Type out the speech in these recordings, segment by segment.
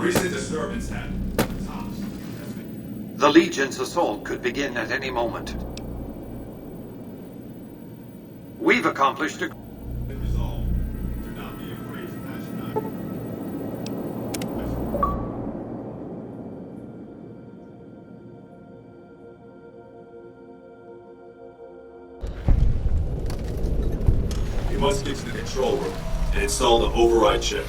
recent disturbance at Tops. The Legion's assault could begin at any moment. We've accomplished a... Resolve. Do not be afraid to patch it out. We must get to the control room and install the override chip.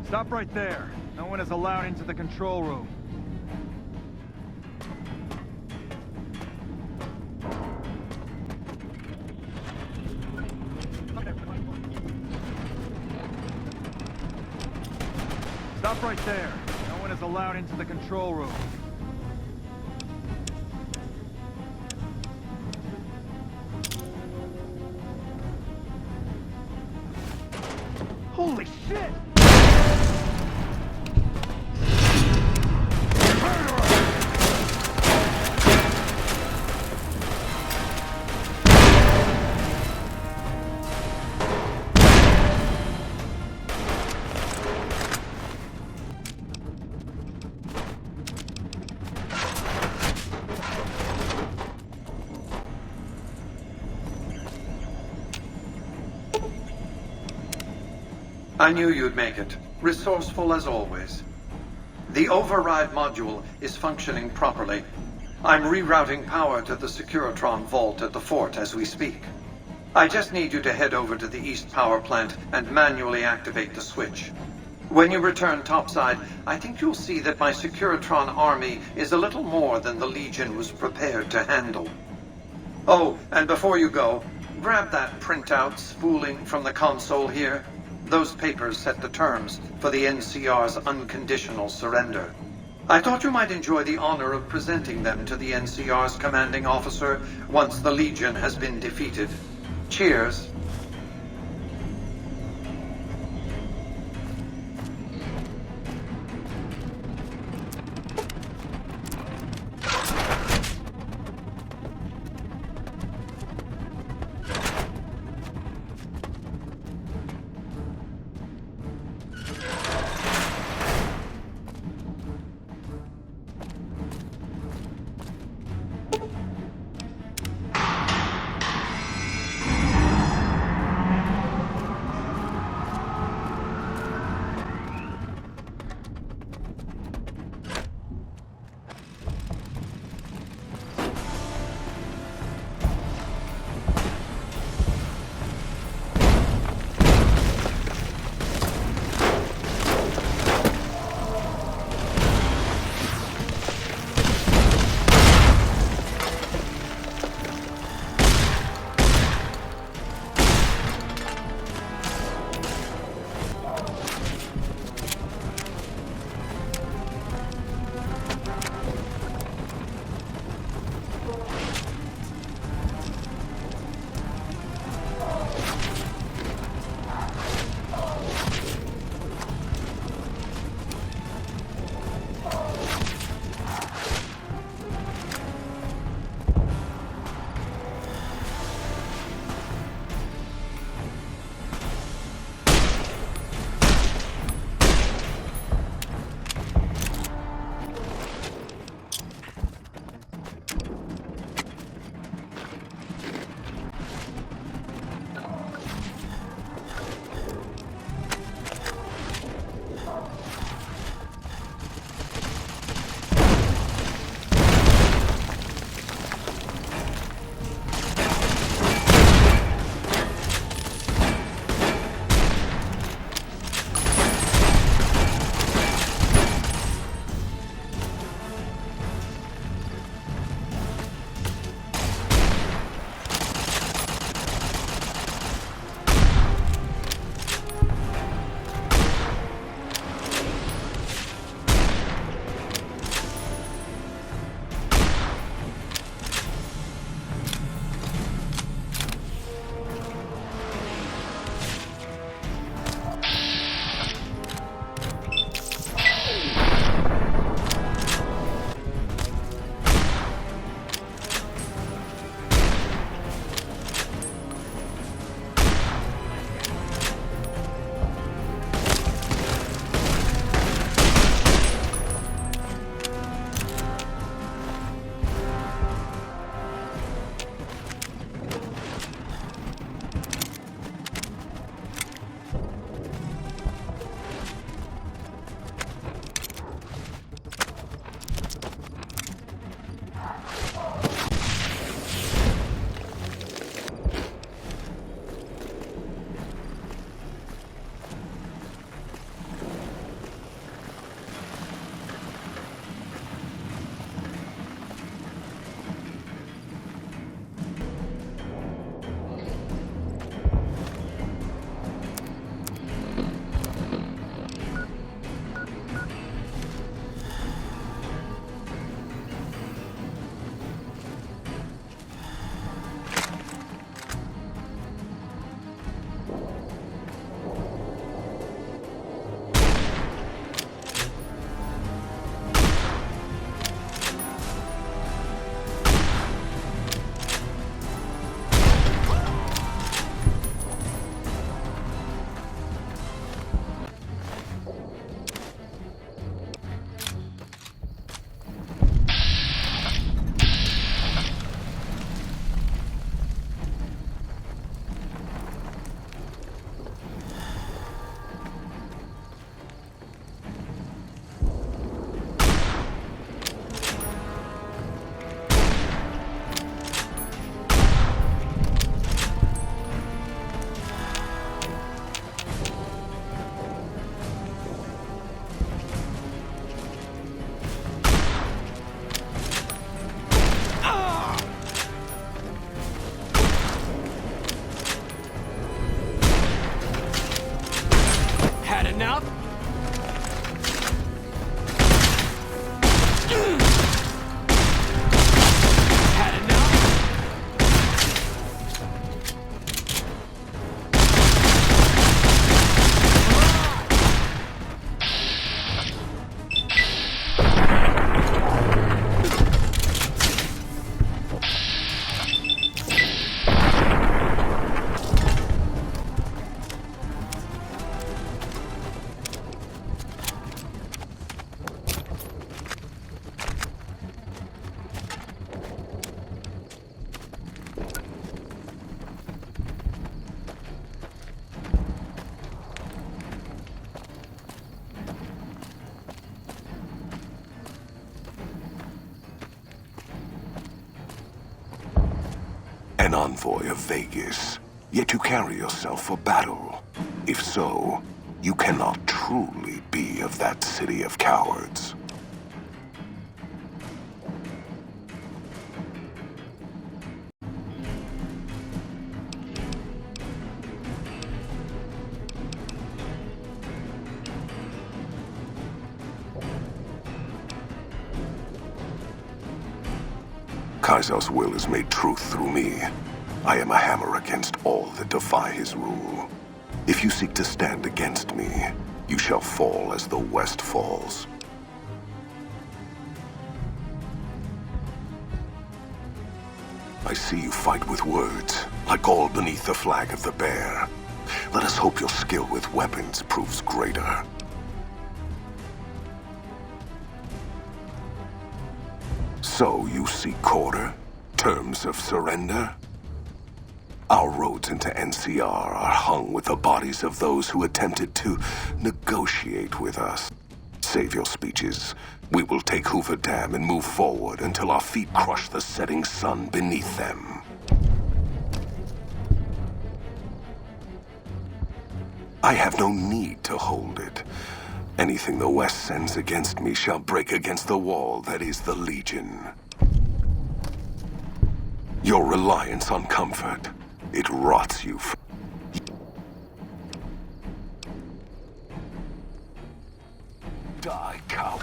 Stop right there. No one is allowed into the control room. Stop right there. No one is allowed into the control room. Holy shit! I knew you'd make it. Resourceful as always. The override module is functioning properly. I'm rerouting power to the Securitron vault at the fort as we speak. I just need you to head over to the East Power Plant and manually activate the switch. When you return topside, I think you'll see that my Securitron army is a little more than the Legion was prepared to handle. Oh, and before you go, grab that printout spooling from the console here. Those papers set the terms for the NCR's unconditional surrender. I thought you might enjoy the honor of presenting them to the NCR's commanding officer once the Legion has been defeated. Cheers. an envoy of Vegas, yet you carry yourself for battle. If so, you cannot truly be of that city of cowards. Kaiser's will is made truth through me. I am a hammer against all that defy his rule. If you seek to stand against me, you shall fall as the West falls. I see you fight with words, like all beneath the flag of the bear. Let us hope your skill with weapons proves greater. So you seek quarter? Terms of surrender? Our roads into NCR are hung with the bodies of those who attempted to negotiate with us. Save your speeches. We will take Hoover Dam and move forward until our feet crush the setting sun beneath them. I have no need to hold it. Anything the West sends against me shall break against the wall that is the Legion. Your reliance on comfort, it rots you. Die, coward.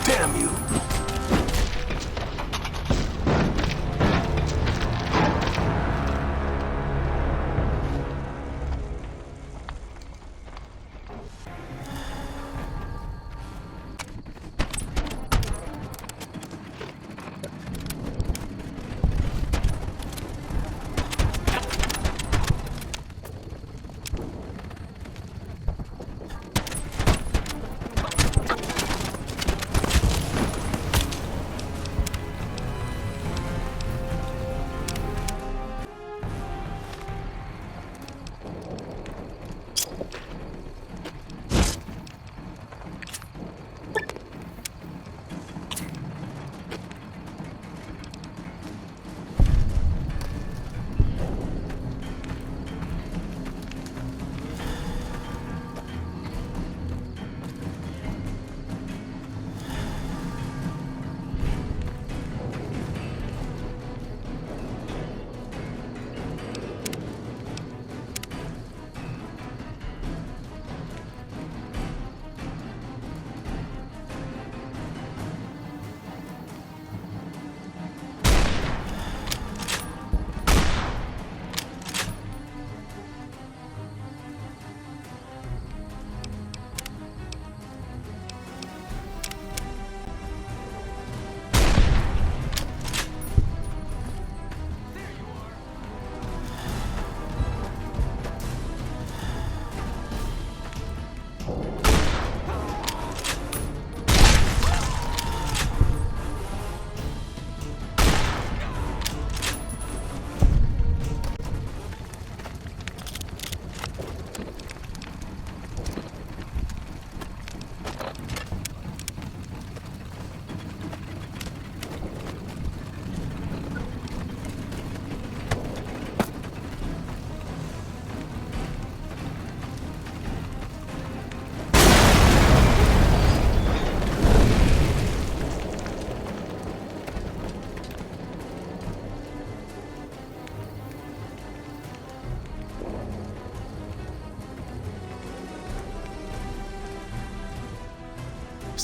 Damn you!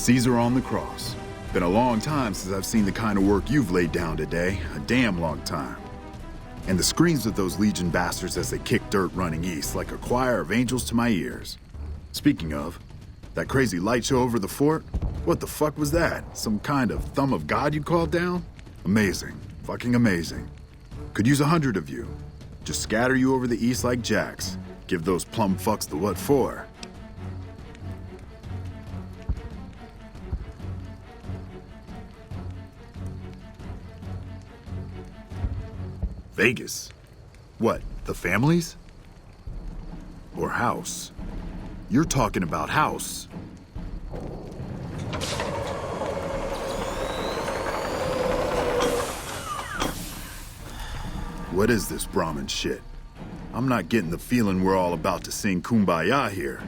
Caesar on the cross. Been a long time since I've seen the kind of work you've laid down today. A damn long time. And the screams of those Legion bastards as they kick dirt running east like a choir of angels to my ears. Speaking of, that crazy light show over the fort? What the fuck was that? Some kind of thumb of God you called down? Amazing. Fucking amazing. Could use 100 of you. Just scatter you over the east like jacks. Give those plum fucks the what for. Vegas? What, the families? Or House? You're talking about House. What is this Brahmin shit? I'm not getting the feeling we're all about to sing Kumbaya here.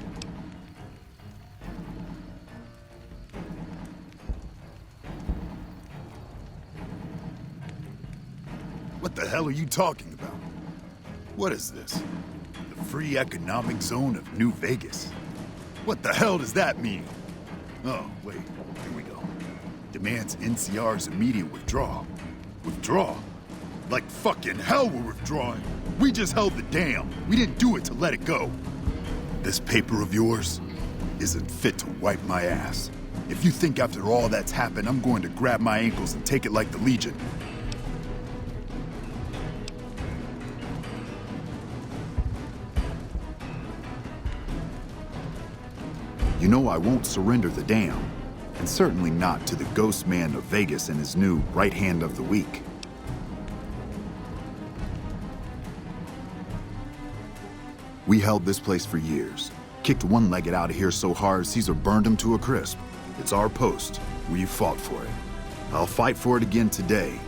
What the hell are you talking about? What is this? The free economic zone of New Vegas? What the hell does that mean? Oh, wait, here we go. Demands NCR's immediate withdrawal. Withdraw? Like fucking hell we're withdrawing. We just held the dam. We didn't do it to let it go. This paper of yours isn't fit to wipe my ass. If you think after all that's happened, I'm going to grab my ankles and take it like the Legion. You know I won't surrender the dam, and certainly not to the ghost man of Vegas and his new right hand of the week. We held this place for years. Kicked one-legged out of here so hard Caesar burned him to a crisp. It's our post. We fought for it. I'll fight for it again today.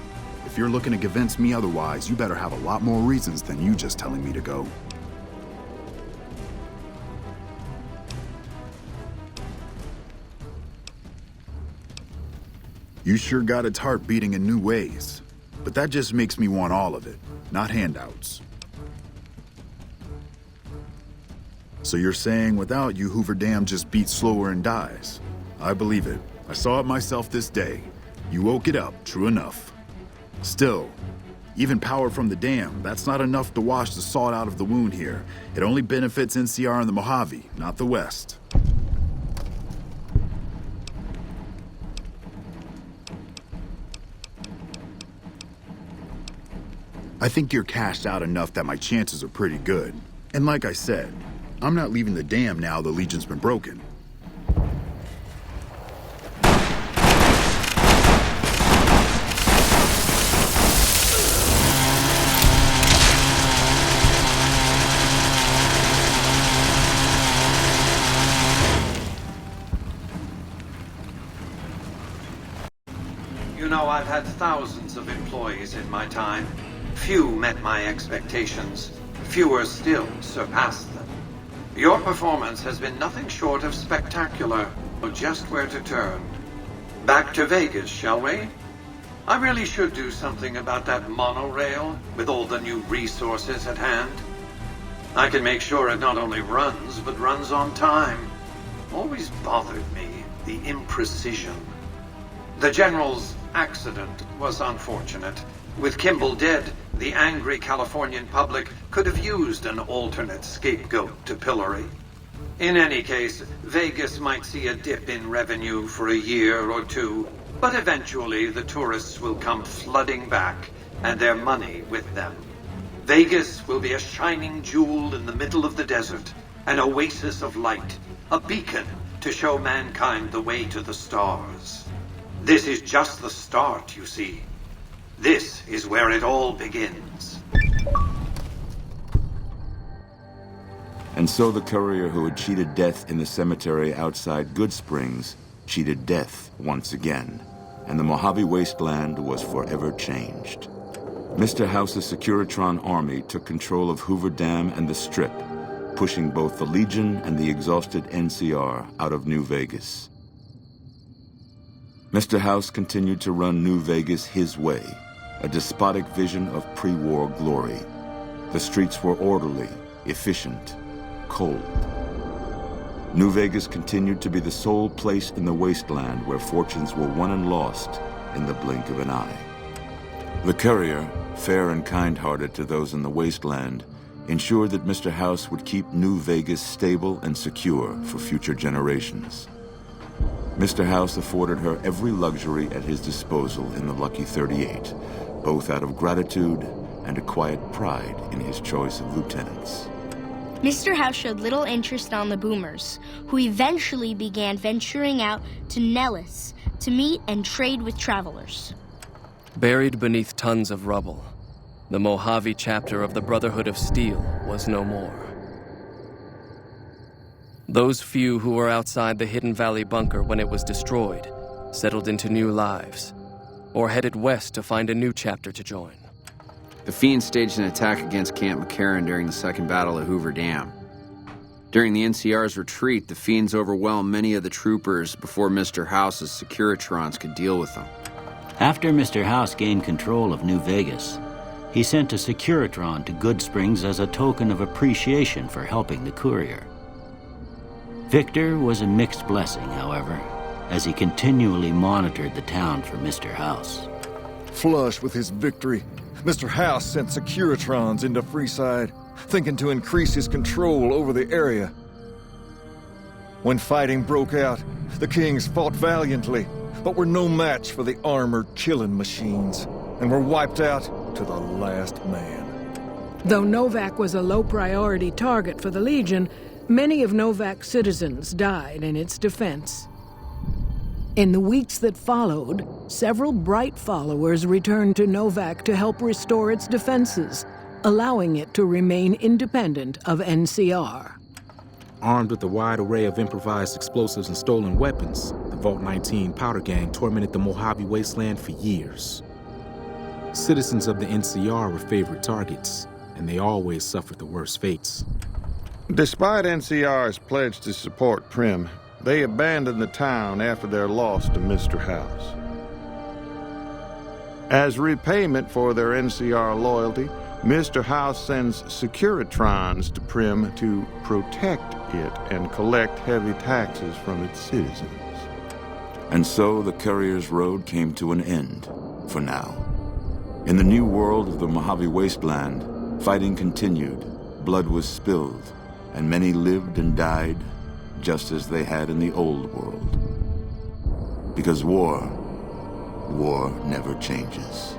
If you're looking to convince me otherwise, you better have a lot more reasons than you just telling me to go. You sure got its heart beating in new ways. But that just makes me want all of it, not handouts. So you're saying without you, Hoover Dam just beats slower and dies? I believe it. I saw it myself this day. You woke it up, true enough. Still, even power from the dam, that's not enough to wash the salt out of the wound here. It only benefits NCR and the Mojave, not the West. I think you're cashed out enough that my chances are pretty good. And like I said, I'm not leaving the dam now the Legion's been broken. You know, I've had thousands of employees in my time. Few met my expectations. Fewer still surpassed them. Your performance has been nothing short of spectacular. Just where to turn. Back to Vegas, shall we? I really should do something about that monorail with all the new resources at hand. I can make sure it not only runs, but runs on time. Always bothered me, the imprecision. The General's accident was unfortunate. With Kimball dead, the angry Californian public could have used an alternate scapegoat to pillory. In any case, Vegas might see a dip in revenue for a year or two, but eventually the tourists will come flooding back, and their money with them. Vegas will be a shining jewel in the middle of the desert, an oasis of light, a beacon to show mankind the way to the stars. This is just the start, you see. This is where it all begins. And so the courier who had cheated death in the cemetery outside Good Springs cheated death once again, and the Mojave Wasteland was forever changed. Mr. House's Securitron army took control of Hoover Dam and the Strip, pushing both the Legion and the exhausted NCR out of New Vegas. Mr. House continued to run New Vegas his way, a despotic vision of pre-war glory. The streets were orderly, efficient, cold. New Vegas continued to be the sole place in the wasteland where fortunes were won and lost in the blink of an eye. The courier, fair and kind-hearted to those in the wasteland, ensured that Mr. House would keep New Vegas stable and secure for future generations. Mr. House afforded her every luxury at his disposal in the Lucky 38, both out of gratitude and a quiet pride in his choice of lieutenants. Mr. House showed little interest on the boomers, who eventually began venturing out to Nellis to meet and trade with travelers. Buried beneath tons of rubble, The Mojave chapter of the Brotherhood of Steel was no more. Those few who were outside the Hidden Valley bunker when it was destroyed settled into new lives, or headed west to find a new chapter to join. The Fiends staged an attack against Camp McCarran during the Second Battle of Hoover Dam. During the NCR's retreat, the Fiends overwhelmed many of the troopers before Mr. House's Securitrons could deal with them. After Mr. House gained control of New Vegas, he sent a Securitron to Goodsprings as a token of appreciation for helping the courier. Victor was a mixed blessing, however, as he continually monitored the town for Mr. House. Flush with his victory, Mr. House sent Securitrons into Freeside, thinking to increase his control over the area. When fighting broke out, the Kings fought valiantly, but were no match for the armored killing machines, and were wiped out to the last man. Though Novak was a low-priority target for the Legion, many of Novak's citizens died in its defense. In the weeks that followed, several bright followers returned to Novak to help restore its defenses, allowing it to remain independent of NCR. Armed with a wide array of improvised explosives and stolen weapons, the Vault 19 Powder Gang tormented the Mojave Wasteland for years. Citizens of the NCR were favorite targets, and they always suffered the worst fates. Despite NCR's pledge to support Prim, they abandoned the town after their loss to Mr. House. As repayment for their NCR loyalty, Mr. House sends Securitrons to Prim to protect it and collect heavy taxes from its citizens. And so the Courier's Road came to an end, for now. In the new world of the Mojave Wasteland, fighting continued, blood was spilled, and many lived and died just as they had in the old world. Because war never changes.